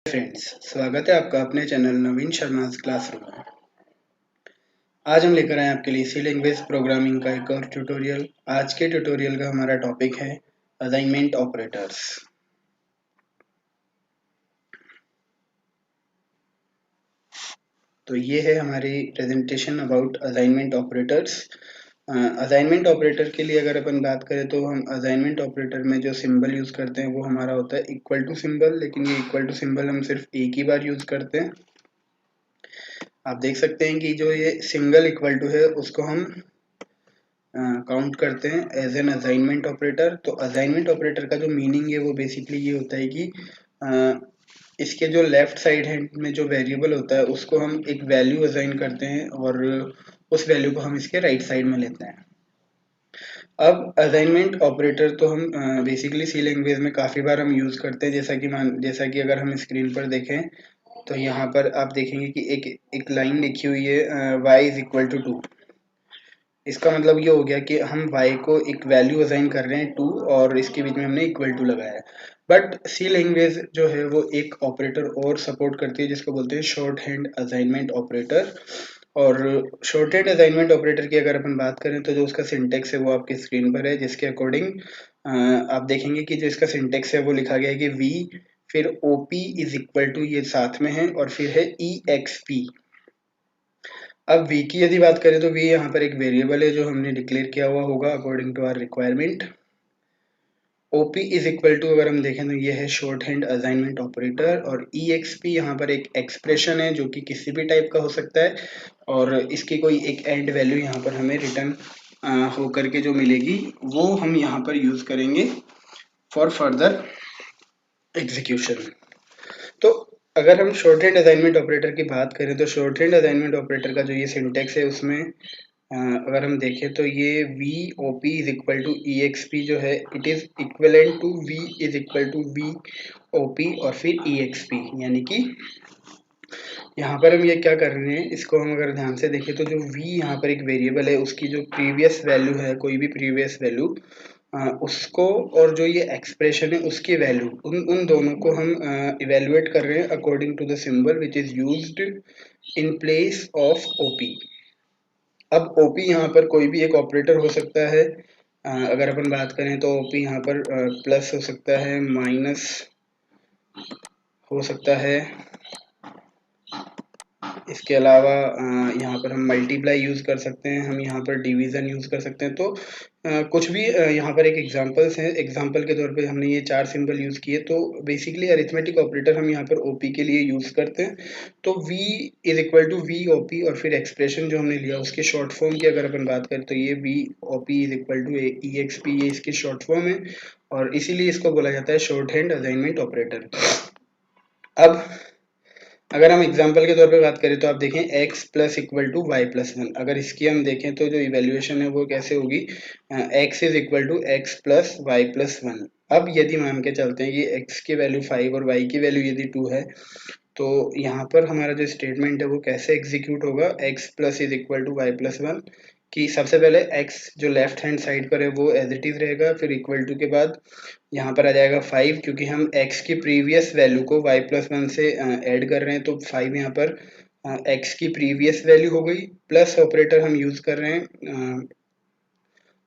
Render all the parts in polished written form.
Friends, स्वागत है आपका अपने चैनल नवीन शर्मा क्लासरूम में। आज हम लेकर आए आपके लिए सी लैंग्वेज प्रोग्रामिंग का एक और ट्यूटोरियल। आज के ट्यूटोरियल का हमारा टॉपिक है असाइनमेंट ऑपरेटर्स। तो ये है हमारी presentation about assignment operators. Assignment operator के लिए अगर अपन बात करें तो हम असाइनमेंट ऑपरेटर में जो सिंबल यूज करते हैं वो हमारा होता है इक्वल टू सिंबल, लेकिन ये इक्वल टू सिंबल हम सिर्फ एक ही बार यूज करते हैं। आप देख सकते हैं कि जो ये सिंगल इक्वल टू है उसको हम काउंट करते हैं एज एन असाइनमेंट ऑपरेटर। तो असाइनमेंट ऑपरेटर का जो मीनिंग है वो बेसिकली ये होता है कि इसके जो लेफ्ट साइड हैंड में जो वेरिएबल होता है उसको हम एक वैल्यू असाइन करते हैं और उस वैल्यू को हम इसके राइट साइड में लेते हैं। अब असाइनमेंट ऑपरेटर तो हम बेसिकली सी लैंग्वेज में काफ़ी बार हम यूज़ करते हैं, जैसा कि अगर हम स्क्रीन पर देखें तो यहाँ पर आप देखेंगे कि एक लाइन लिखी हुई है y इज इक्वल टू 2। इसका मतलब ये हो गया कि हम y को एक वैल्यू असाइन कर रहे हैं 2 और इसके बीच में हमने इक्वल टू लगाया है। बट सी लैंग्वेज जो है वो एक ऑपरेटर और सपोर्ट करती है जिसको बोलते हैं शॉर्ट हैंड असाइनमेंट ऑपरेटर। और शॉर्ट हैंड असाइनमेंट ऑपरेटर की अगर अपन बात करें तो जो उसका सिंटेक्स है वो आपके स्क्रीन पर है, जिसके अकॉर्डिंग आप देखेंगे कि जो इसका सिंटेक्स है वो लिखा गया है कि v फिर op इज इक्वल टू ये साथ में है और फिर है exp। अब v की यदि बात करें तो v यहाँ पर एक वेरिएबल है जो हमने डिक्लेयर किया हुआ होगा according to our requirement. op is equal to अगर हम देखें तो ये है शॉर्ट हैंड असाइनमेंट ऑपरेटर और exp यहाँ पर एक एक्सप्रेशन है जो कि किसी भी टाइप का हो सकता है और इसकी कोई एक एंड वैल्यू यहाँ पर हमें रिटर्न होकर के जो मिलेगी वो हम यहाँ पर यूज करेंगे फॉर फर्दर एग्जीक्यूशन। तो अगर हम शॉर्ट हैंड असाइनमेंट ऑपरेटर की बात करें तो शॉर्ट हैंड असाइनमेंट ऑपरेटर का जो ये सिंटेक्स है उसमें अगर हम देखें तो ये V O P is equal to E X P जो है it is equivalent to V is equal to V O P और फिर ई एक्स पी, यानी कि यहाँ पर हम ये क्या कर रहे हैं, इसको हम अगर ध्यान से देखें तो जो v यहाँ पर एक वेरिएबल है उसकी जो प्रीवियस वैल्यू है, कोई भी प्रीवियस वैल्यू उसको और जो ये एक्सप्रेशन है उसकी वैल्यू उन उन दोनों को हम इवेलुएट कर रहे हैं according to the symbol which is used in place of OP. अब ओपी यहाँ पर कोई भी एक ऑपरेटर हो सकता है। अगर अपन बात करें तो ओपी यहाँ पर प्लस हो सकता है, माइनस हो सकता है, इसके अलावा यहाँ पर हम मल्टीप्लाई यूज़ कर सकते हैं, हम यहाँ पर डिवीज़न यूज़ कर सकते हैं। तो कुछ भी यहाँ पर एक एग्जांपल्स हैं, एग्जांपल के तौर पे हमने ये 4 सिंबल यूज़ किए। तो बेसिकली अरिथमेटिक ऑपरेटर हम यहाँ पर ओपी के लिए यूज़ करते हैं। तो v is equal to V OP और फिर एक्सप्रेशन जो हमने लिया उसके शॉर्ट फॉर्म की अगर अपन बात करें तो ये V OP is equal to E X P, ये इसकी शॉर्ट फॉर्म है और इसीलिए इसको बोला जाता है शॉर्ट हैंड असाइनमेंट ऑपरेटर। अब अगर हम एग्जाम्पल के तौर पे बात करें तो आप देखें x plus equal to Y plus one, अगर इसकी हम देखें तो जो इवेल्युएशन है वो कैसे होगी, x is equal to X plus Y plus one. अब यदि मान के चलते हैं कि x की वैल्यू 5 और y की वैल्यू यदि 2 है तो यहाँ पर हमारा जो स्टेटमेंट है वो कैसे एग्जीक्यूट होगा, x plus is equal to Y plus one कि सबसे पहले x जो लेफ्ट हैंड साइड पर है वो एज इट इज रहेगा, फिर इक्वल टू के बाद यहाँ पर आ जाएगा 5 क्योंकि हम x की प्रीवियस वैल्यू को y प्लस वन से ऐड कर रहे हैं तो 5 यहाँ पर x की प्रीवियस वैल्यू हो गई, प्लस ऑपरेटर हम यूज कर रहे हैं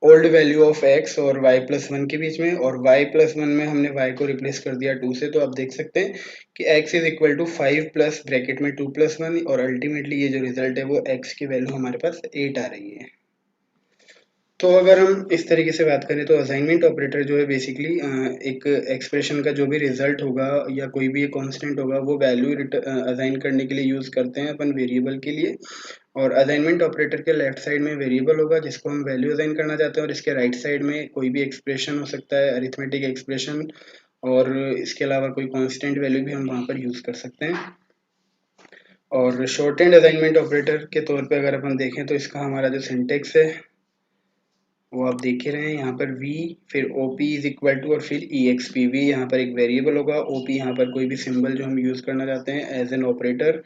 ओल्ड वैल्यू ऑफ x और y प्लस वन के बीच में, और y प्लस वन में हमने y को रिप्लेस कर दिया 2 से। तो आप देख सकते हैं कि x is equal to 5 plus bracket में 2 प्लस वन और अल्टीमेटली ये जो रिजल्ट है वो x की वैल्यू हमारे पास 8 आ रही है। तो अगर हम इस तरीके से बात करें तो असाइनमेंट ऑपरेटर जो है बेसिकली एक एक्सप्रेशन का जो भी रिजल्ट होगा या कोई भी एक कांस्टेंट होगा वो वैल्यू असाइन करने के लिए यूज करते हैं अपन वेरिएबल के लिए। और असाइनमेंट ऑपरेटर के लेफ्ट साइड में वेरिएबल होगा जिसको हम वैल्यू असाइन करना चाहते हैं और इसके राइट साइड में कोई भी एक्सप्रेशन हो सकता है, अरिथमेटिक एक्सप्रेशन, और इसके अलावा कोई कांस्टेंट वैल्यू भी हम वहाँ पर यूज कर सकते हैं। और शॉर्ट हैंड असाइनमेंट ऑपरेटर के तौर पे अगर अपन देखें तो इसका हमारा जो सिंटेक्स है वो आप देख ही रहे हैं, यहाँ पर v फिर op इज इक्वल टू और फिर exp। v यहाँ पर एक वेरिएबल होगा, op यहाँ पर कोई भी सिंबल जो हम यूज करना चाहते हैं एज एन ऑपरेटर,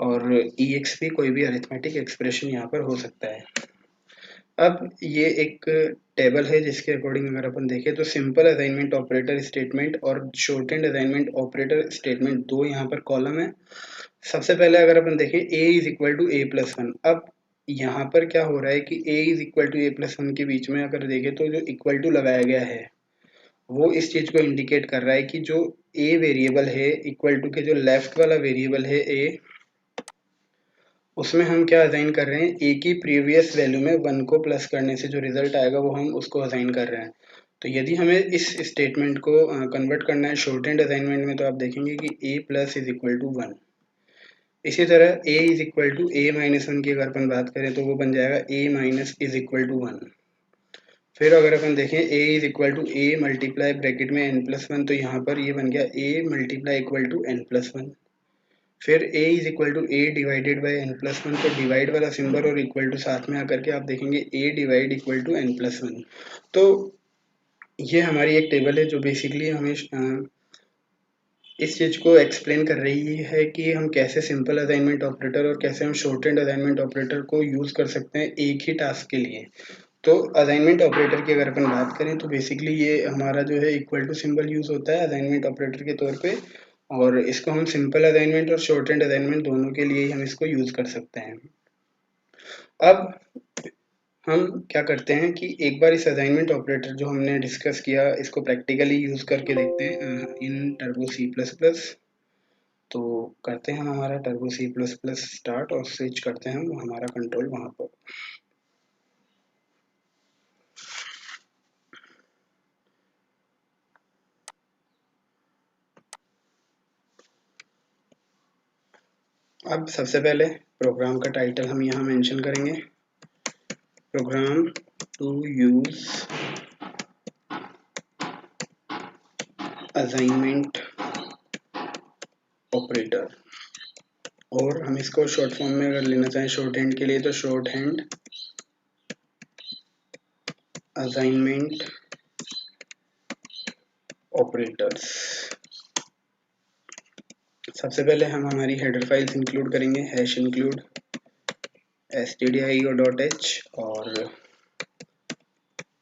और exp कोई भी अरिथमेटिक एक्सप्रेशन यहाँ पर हो सकता है। अब ये एक टेबल है जिसके अकॉर्डिंग अगर अपन देखें तो सिंपल असाइनमेंट ऑपरेटर स्टेटमेंट और शॉर्टेंड असाइनमेंट ऑपरेटर स्टेटमेंट दो यहाँ पर कॉलम है। सबसे पहले अगर अपन देखें a is equal to a plus one. अब यहाँ पर क्या हो रहा है कि a is equal to a plus one के बीच में अगर देखें तो जो इक्वल टू लगाया गया है वो इस चीज को इंडिकेट कर रहा है कि जो a वेरिएबल है इक्वल टू के जो लेफ्ट वाला वेरिएबल है a, उसमें हम क्या असाइन कर रहे हैं, ए की प्रीवियस वैल्यू में 1 को प्लस करने से जो रिजल्ट आएगा वो हम उसको असाइन कर रहे हैं। तो यदि हमें इस स्टेटमेंट को कन्वर्ट करना है शॉर्टेंड असाइनमेंट में तो आप देखेंगे कि a plus is equal to 1। इसी तरह a is equal to a minus one की अगर अपन बात करें तो वो बन जाएगा a minus is equal to 1। फिर अगर अपन देखें a is equal to a multiply bracket में n प्लस वन, तो यहाँ पर ये बन गया a multiply equal to n plus one. फिर a is equal to a divided by n plus one, तो डिवाइड वाला सिंबल और इक्वल टू साथ में आकर के आप देखेंगे a divide equal to n plus one. तो ये हमारी एक टेबल है जो बेसिकली हमें इस चीज को एक्सप्लेन कर रही है कि हम कैसे सिंपल असाइनमेंट ऑपरेटर और कैसे हम शॉर्टेंड असाइनमेंट ऑपरेटर को यूज कर सकते हैं एक ही टास्क के लिए। तो असाइनमेंट ऑपरेटर की अगर अपन बात करें तो बेसिकली ये हमारा जो है इक्वल टू सिंबल यूज होता है असाइनमेंट ऑपरेटर के तौर पे, और इसको हम सिंपल असाइनमेंट और शॉर्टेंड असाइनमेंट दोनों के लिए ही हम इसको यूज कर सकते हैं। अब हम क्या करते हैं कि एक बार इस असाइनमेंट ऑपरेटर जो हमने डिस्कस किया इसको प्रैक्टिकली यूज करके देखते हैं in Turbo C plus plus. तो करते हैं हम हमारा Turbo C plus plus start और स्विच करते हैं हम हमारा कंट्रोल वहां पर। अब सबसे पहले प्रोग्राम का टाइटल हम यहाँ मेंशन करेंगे, program to use assignment operator, और हम इसको शॉर्ट फॉर्म में अगर लेना चाहें शॉर्ट हैंड के लिए तो शॉर्ट हैंड असाइनमेंट ऑपरेटर्स। सबसे पहले हम हमारी हेडर फाइल्स इंक्लूड करेंगे, हैश इंक्लूड stdio.h और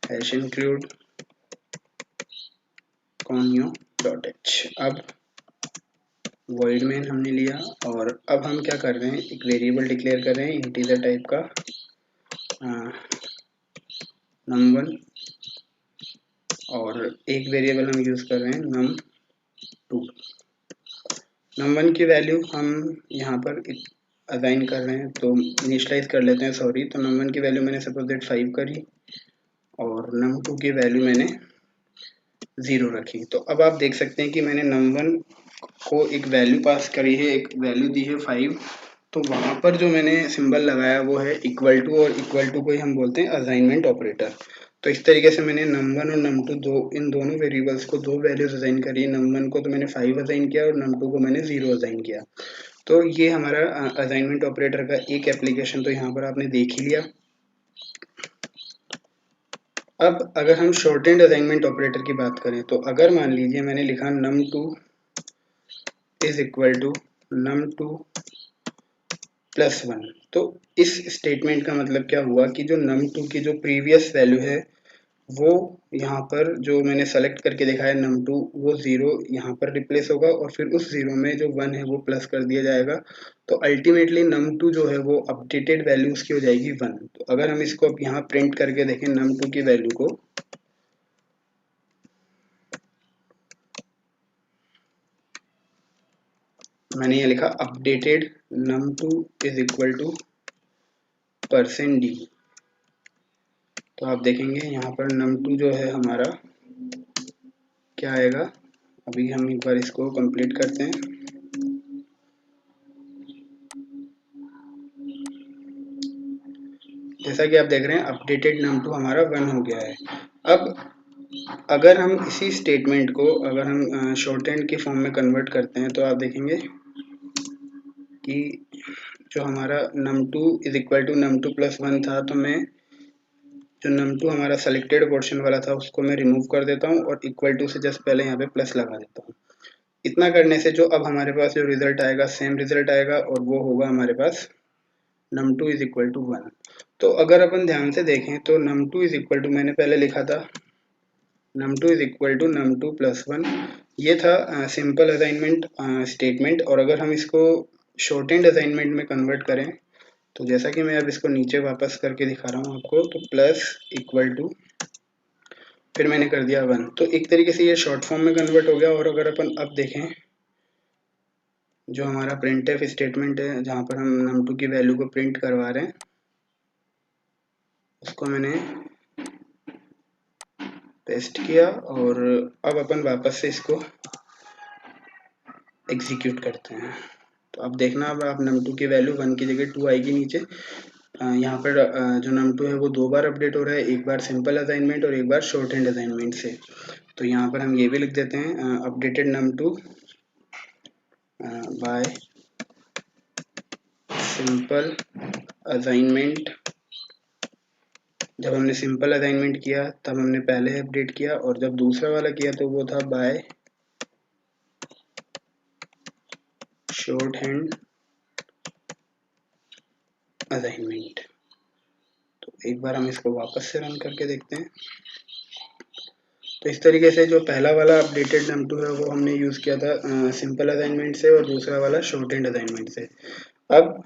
हैश इंक्लूड conio.h। अब void main हमने लिया और अब हम क्या कर रहे हैं, एक वेरिएबल डिक्लेयर कर रहे हैं इंटीजर टाइप का num1, और एक वेरिएबल हम यूज कर रहे हैं num2। num1 की वैल्यू हम यहाँ पर असाइन कर रहे हैं तो इनिशियलाइज कर लेते हैं, सॉरी। तो num1 की वैल्यू मैंने सपोज दैट 5 करी और num2 की वैल्यू मैंने 0 रखी। तो अब आप देख सकते हैं कि मैंने num1 को एक वैल्यू पास करी है, एक वैल्यू दी है 5, तो वहां पर जो मैंने सिंबल लगाया वो है इक्वल टू, और इक्वल टू को ही हम बोलते हैं असाइनमेंट ऑपरेटर। तो इस तरीके से मैंने num1 और num2 इन दोनों वेरिएबल्स को दो वैल्यूज असाइन करी। num1 को तो मैंने 5 असाइन किया और num2 को मैंने 0 असाइन किया। तो ये हमारा असाइनमेंट ऑपरेटर का एक एप्लीकेशन तो यहाँ पर आपने देख ही लिया। अब अगर हम शॉर्टेंड असाइनमेंट ऑपरेटर की बात करें तो अगर मान लीजिए मैंने लिखा num2 is equal to num2 plus 1, तो इस स्टेटमेंट का मतलब क्या हुआ कि जो num2 की जो प्रीवियस वैल्यू है वो यहाँ पर जो मैंने सेलेक्ट करके देखा है num2 वो 0 यहाँ पर रिप्लेस होगा और फिर उस 0 में जो 1 है वो प्लस कर दिया जाएगा। तो अल्टीमेटली num2 जो है वो अपडेटेड वैल्यू उसकी हो जाएगी 1। तो अगर हम इसको अब यहाँ प्रिंट करके देखें num2 की वैल्यू को, मैंने ये लिखा updated num2 is equal to %d। तो आप देखेंगे यहाँ पर num2 जो है हमारा क्या आएगा। अभी हम एक बार इसको कंप्लीट करते हैं। जैसा कि आप देख रहे हैं अपडेटेड num2 हमारा 1 हो गया है। अब अगर हम इसी स्टेटमेंट को अगर हम शॉर्ट हैंड के फॉर्म में कन्वर्ट करते हैं तो आप देखेंगे कि जो हमारा num2 is equal to num2 plus 1 था, तो मैं जो num2 हमारा सेलेक्टेड पोर्शन वाला था उसको मैं रिमूव कर देता हूँ और इक्वल टू से जस्ट पहले यहाँ पे प्लस लगा देता हूँ। इतना करने से जो अब हमारे पास जो रिजल्ट आएगा सेम रिजल्ट आएगा और वो होगा हमारे पास num2 इज इक्वल टू 1। तो अगर अपन ध्यान से देखें तो num2 इज इक्वल टू, मैंने पहले लिखा था num2 is equal to num2 plus 1, ये था सिंपल असाइनमेंट स्टेटमेंट। और अगर हम इसको शॉर्ट हैंड असाइनमेंट में कन्वर्ट करें तो जैसा कि मैं अब इसको नीचे वापस करके दिखा रहा हूँ आपको, तो प्लस इक्वल टू, फिर मैंने कर दिया 1। तो एक तरीके से ये शॉर्ट फॉर्म में कन्वर्ट हो गया। और अगर अपन अब देखें जो हमारा प्रिंटफ स्टेटमेंट है जहाँ पर हम num2 की वैल्यू को प्रिंट करवा रहे हैं, उसको मैंने पेस्ट किया और अब अपन वापस से इसको एग्जीक्यूट करते हैं। तो अब देखना, अब आप num2 की वैल्यू 1 की जगह 2 आएगी नीचे। यहाँ पर जो num2 है वो 2 बार अपडेट हो रहा है, एक बार सिंपल असाइनमेंट और एक बार शॉर्ट हैंड असाइनमेंट से। तो यहाँ पर हम ये भी लिख देते हैं updated num2 bye simple assignment. जब हमने सिंपल असाइनमेंट किया तब हमने पहले अपडेट किया, और जब दूसरा वाला किया तो वो था बाय शॉर्ट हैंड असाइनमेंट। तो एक बार हम इसको वापस से रन करके देखते हैं। तो इस तरीके से जो पहला वाला अपडेटेड num2 है वो हमने यूज़ किया था सिंपल असाइनमेंट से, और दूसरा वाला शॉर्ट हैंड असाइनमेंट से। अब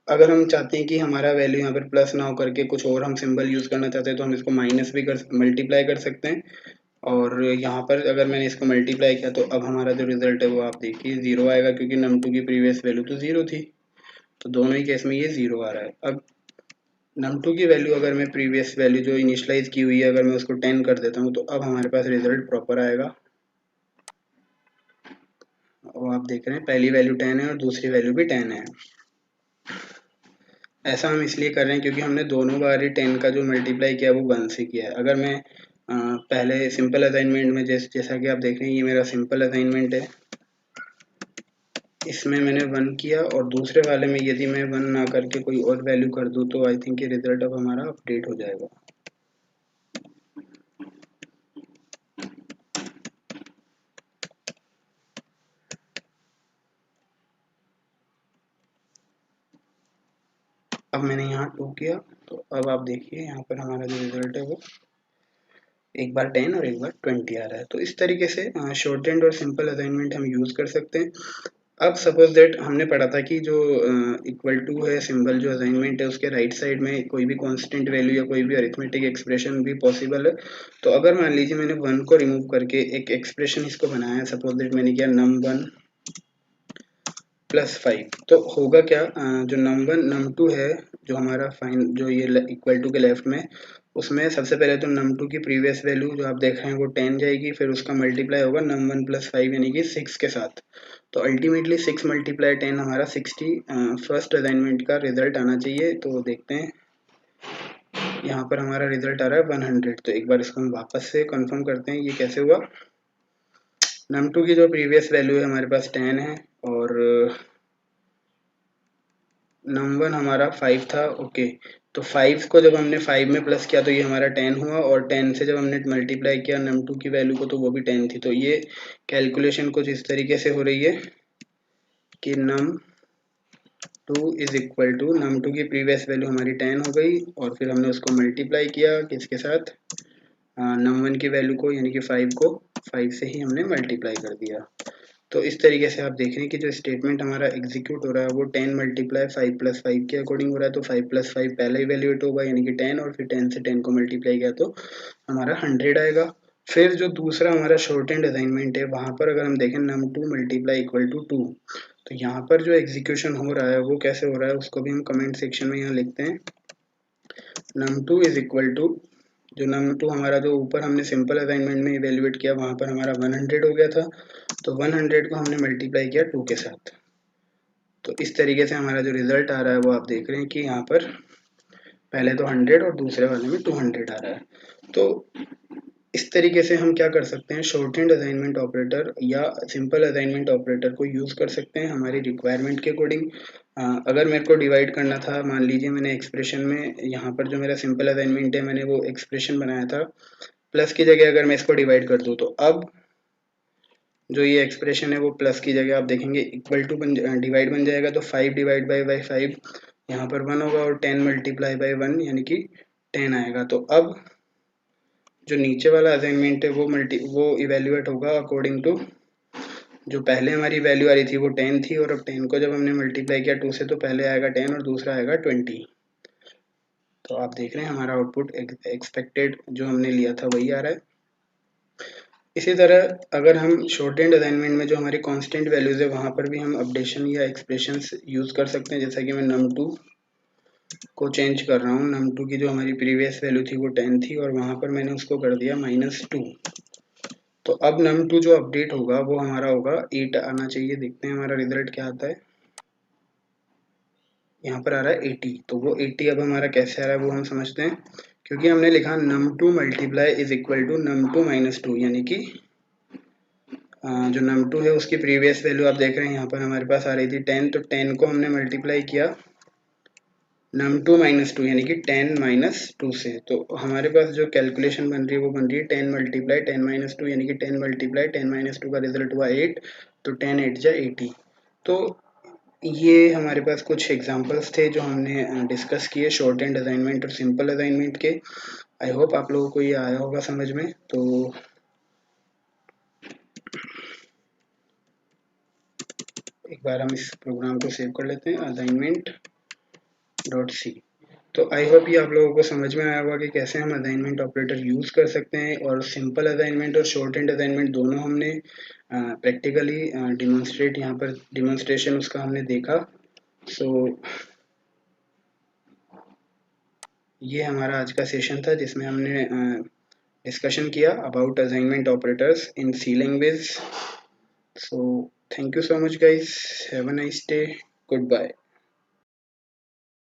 अगर हम चाहते हैं कि हमारा वैल्यू यहाँ पर प्लस ना हो करके कुछ और हम सिंबल यूज़ करना चाहते हैं तो हम इसको माइनस भी मल्टीप्लाई कर सकते हैं। और यहाँ पर अगर मैंने इसको मल्टीप्लाई किया तो अब हमारा जो रिजल्ट है वो आप देखिए 0 आएगा, क्योंकि num2 की प्रीवियस वैल्यू तो 0 थी। तो दोनों ही केस में ये 0 आ रहा है। अब num2 की वैल्यू अगर मैं प्रीवियस वैल्यू जो इनिशियलाइज की हुई है अगर मैं उसको 10 कर देता हूँ तो अब हमारे पास रिजल्ट प्रॉपर आएगा। और आप देख रहे हैं पहली वैल्यू 10 है और दूसरी वैल्यू भी 10 है। ऐसा हम इसलिए कर रहे हैं क्योंकि हमने दोनों बार ही 10 का जो मल्टीप्लाई किया वो 1 से किया है। अगर मैं पहले सिंपल असाइनमेंट में जैसा कि आप देख रहे हैं ये मेरा सिंपल असाइनमेंट है, इसमें मैंने 1 किया, और दूसरे वाले में यदि मैं 1 ना करके कोई और वैल्यू कर दूं तो आई थिंक ये रिजल्ट अब हमारा अपडेट हो जाएगा। अब मैंने यहाँ 2 किया तो अब आप देखिए यहाँ पर हमारा जो रिजल्ट है वो एक बार 10 और एक बार 20 आ रहा है। तो इस तरीके से शॉर्ट हैंड और सिंपल असाइनमेंट हम यूज़ कर सकते हैं। अब सपोज दैट हमने पढ़ा था कि जो इक्वल टू है सिंबल जो असाइनमेंट है उसके राइट साइड में कोई भी कांस्टेंट वैल्यू या कोई भी अरिथमेटिक एक्सप्रेशन भी पॉसिबल है। तो अगर मान लीजिए मैंने 1 को रिमूव करके एक एक्सप्रेशन इसको बनाया, सपोज दैट मैंने किया num1 प्लस 5, तो होगा क्या, जो num1 num2 है जो हमारा फाइन जो ये इक्वल टू के लेफ्ट में, उसमें सबसे पहले तो num2 की प्रीवियस वैल्यू जो आप देख रहे हैं वो 10 जाएगी, फिर उसका मल्टीप्लाई होगा num1 प्लस 5 यानी कि 6 के साथ। तो अल्टीमेटली 6 मल्टीप्लाई 10 हमारा 60 फर्स्ट असाइनमेंट का रिजल्ट आना चाहिए। तो देखते हैं यहाँ पर हमारा रिजल्ट आ रहा है 100। तो एक बार इसको हम वापस से कंफर्म करते हैं ये कैसे हुआ। num2 की जो प्रीवियस वैल्यू है हमारे पास 10 है और num1 हमारा 5 था। ओके, तो 5 को जब हमने 5 में प्लस किया तो ये हमारा 10 हुआ, और 10 से जब हमने मल्टीप्लाई किया num2 की वैल्यू को तो वो भी 10 थी। तो ये कैलकुलेशन कुछ इस तरीके से हो रही है कि num2 is equal to, num2 की प्रीवियस वैल्यू हमारी 10 हो गई और फिर हमने उसको मल्टीप्लाई किया किसके साथ, num1 की वैल्यू को यानी कि 5 को 5 से ही हमने मल्टीप्लाई कर दिया। तो इस तरीके से आप देख रहे हैं कि जो स्टेटमेंट हमारा एग्जीक्यूट हो रहा है वो 10 मल्टीप्लाई 5 प्लस 5 के अकॉर्डिंग हो रहा है। तो 5 प्लस 5 पहला इवेल्युएट होगा यानी कि 10, और फिर 10 से 10 को मल्टीप्लाई किया तो हमारा 100 आएगा। फिर जो दूसरा हमारा शॉर्ट हैंड असाइनमेंट है वहाँ पर अगर हम देखें num2 मल्टीप्लाई इक्वल टू 2, तो यहाँ पर जो एग्जीक्यूशन हो रहा है वो कैसे हो रहा है उसको भी हम कमेंट सेक्शन में यहाँ लिखते हैं। num2 इज इक्वल टू, जो num2 हमारा जो ऊपर हमने सिंपल असाइनमेंट में इवेल्युएट किया वहाँ पर हमारा 100 हो गया था, तो 100 को हमने मल्टीप्लाई किया 2 के साथ। तो इस तरीके से हमारा जो रिजल्ट आ रहा है वो आप देख रहे हैं कि यहाँ पर पहले तो 100 और दूसरे वाले में 200 आ रहा है। तो इस तरीके से हम क्या कर सकते हैं, शॉर्ट हैंड असाइनमेंट ऑपरेटर या सिंपल असाइनमेंट ऑपरेटर को यूज़ कर सकते हैं हमारी रिक्वायरमेंट के अकॉर्डिंग। अगर मेरे को डिवाइड करना था, मान लीजिए मैंने एक्सप्रेशन में यहाँ पर जो मेरा सिंपल असाइनमेंट है मैंने वो एक्सप्रेशन बनाया था, प्लस की जगह अगर मैं इसको डिवाइड कर दूँ तो अब जो ये एक्सप्रेशन है वो प्लस की जगह आप देखेंगे इक्वल टू डिवाइड बन जाएगा, तो 5 डिवाइड बाई 5 यहाँ पर 1 होगा और 10 मल्टीप्लाई बाई 1 यानी कि 10 आएगा। तो अब जो नीचे वाला असाइनमेंट है वो इवेल्युएट होगा अकॉर्डिंग टू जो पहले हमारी वैल्यू आ रही थी वो 10 थी, और अब 10 को जब हमने मल्टीप्लाई किया 2 से तो पहले आएगा 10 और दूसरा आएगा 20। तो आप देख रहे हैं हमारा आउटपुट एक्सपेक्टेड जो हमने लिया था वही आ रहा है। इसी तरह अगर हम शॉर्ट हैंड असाइनमेंट में जो हमारी कांस्टेंट वैल्यूज है वहां पर भी हम अपडेशन या एक्सप्रेशंस यूज कर सकते हैं। जैसा कि मैं num2 को चेंज कर रहा हूँ, num2 की जो हमारी प्रीवियस वैल्यू थी वो 10 थी और वहां पर मैंने उसको कर दिया -2। तो अब num2 जो अपडेट होगा वो हमारा होगा 8 आना चाहिए। देखते हैं हमारा रिजल्ट क्या आता है। यहाँ पर आ रहा है 80। तो वो 80 अब हमारा कैसे आ रहा है वो हम समझते हैं, क्योंकि हमने लिखा num2 multiply is equal to num2 -2, यानी कि जो num2 है उसकी प्रीवियस वैल्यू आप देख रहे हैं यहाँ पर हमारे पास आ रही थी 10, तो 10 को हमने मल्टीप्लाई किया num2 -2 यानी कि 10 - 2 से। तो हमारे पास जो कैलकुलेशन बन रही है वो बन रही है 10 मल्टीप्लाई 10 - 2 यानी कि 10 मल्टीप्लाई 10 - 2 का रिजल्ट हुआ 8। तो 10 8 जा 80। तो ये हमारे पास कुछ एग्जांपल्स थे जो हमने डिस्कस किए शॉर्ट हैंड असाइनमेंट और सिंपल असाइनमेंट के। आई होप आप लोगों को ये आया होगा समझ में। तो एक बार हम इस प्रोग्राम को सेव कर लेते हैं assignment.c। तो आई होप ये आप लोगों को समझ में आया होगा कि कैसे हम असाइनमेंट ऑपरेटर यूज कर सकते हैं, और सिंपल असाइनमेंट और शॉर्ट हैंड असाइनमेंट दोनों हमने प्रैक्टिकली डिमॉन्स्ट्रेट यहाँ पर डिमॉन्स्ट्रेशन उसका हमने देखा। सो ये हमारा आज का सेशन था जिसमें हमने डिस्कशन किया about assignment operators in C language. So thank you so much guys. Have a nice day. Goodbye.